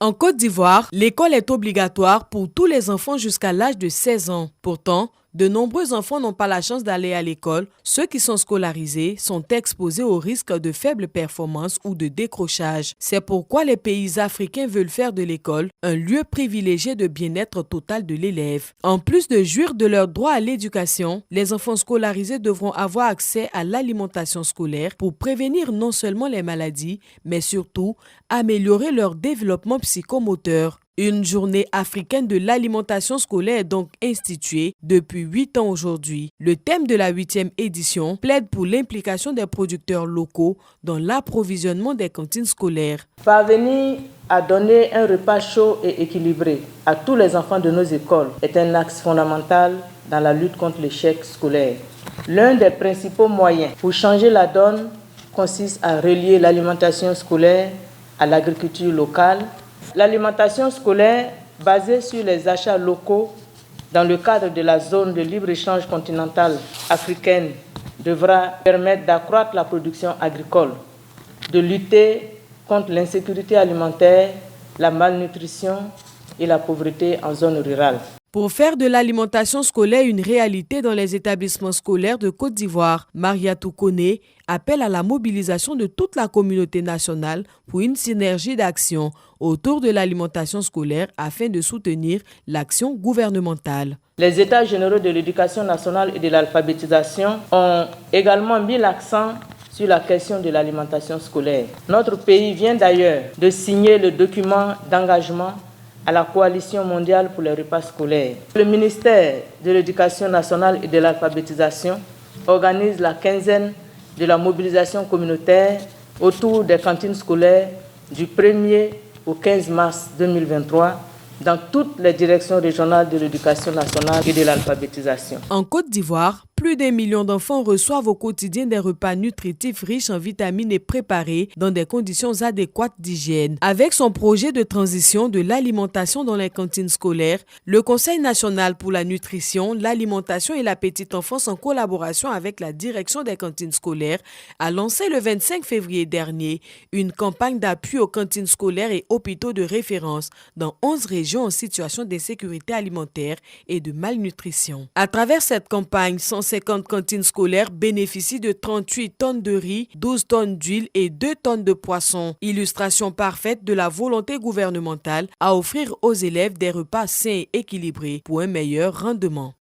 En Côte d'Ivoire, l'école est obligatoire pour tous les enfants jusqu'à l'âge de 16 ans. Pourtant, de nombreux enfants n'ont pas la chance d'aller à l'école. Ceux qui sont scolarisés sont exposés au risque de faible performance ou de décrochage. C'est pourquoi les pays africains veulent faire de l'école un lieu privilégié de bien-être total de l'élève. En plus de jouir de leur droit à l'éducation, les enfants scolarisés devront avoir accès à l'alimentation scolaire pour prévenir non seulement les maladies, mais surtout améliorer leur développement psychomoteur. Une journée africaine de l'alimentation scolaire est donc instituée depuis 8 ans aujourd'hui. Le thème de la 8e édition plaide pour l'implication des producteurs locaux dans l'approvisionnement des cantines scolaires. Parvenir à donner un repas chaud et équilibré à tous les enfants de nos écoles est un axe fondamental dans la lutte contre l'échec scolaire. L'un des principaux moyens pour changer la donne consiste à relier l'alimentation scolaire à l'agriculture locale. L'alimentation scolaire basée sur les achats locaux dans le cadre de la zone de libre-échange continentale africaine devra permettre d'accroître la production agricole, de lutter contre l'insécurité alimentaire, la malnutrition et la pauvreté en zone rurale. Pour faire de l'alimentation scolaire une réalité dans les établissements scolaires de Côte d'Ivoire, Mariatou Koné appelle à la mobilisation de toute la communauté nationale pour une synergie d'action autour de l'alimentation scolaire afin de soutenir l'action gouvernementale. Les États généraux de l'éducation nationale et de l'alphabétisation ont également mis l'accent sur la question de l'alimentation scolaire. Notre pays vient d'ailleurs de signer le document d'engagement à la Coalition mondiale pour les repas scolaires. Le ministère de l'Éducation nationale et de l'alphabétisation organise la quinzaine de la mobilisation communautaire autour des cantines scolaires du 1er au 15 mars 2023 dans toutes les directions régionales de l'éducation nationale et de l'alphabétisation. En Côte d'Ivoire, plus d'1 million d'enfants reçoivent au quotidien des repas nutritifs riches en vitamines et préparés dans des conditions adéquates d'hygiène. Avec son projet de transition de l'alimentation dans les cantines scolaires, le Conseil national pour la nutrition, l'alimentation et la petite enfance en collaboration avec la direction des cantines scolaires a lancé le 25 février dernier une campagne d'appui aux cantines scolaires et hôpitaux de référence dans 11 régions en situation d'insécurité alimentaire et de malnutrition. À travers cette campagne, 150 cantines scolaires bénéficient de 38 tonnes de riz, 12 tonnes d'huile et 2 tonnes de poissons. Illustration parfaite de la volonté gouvernementale à offrir aux élèves des repas sains et équilibrés pour un meilleur rendement.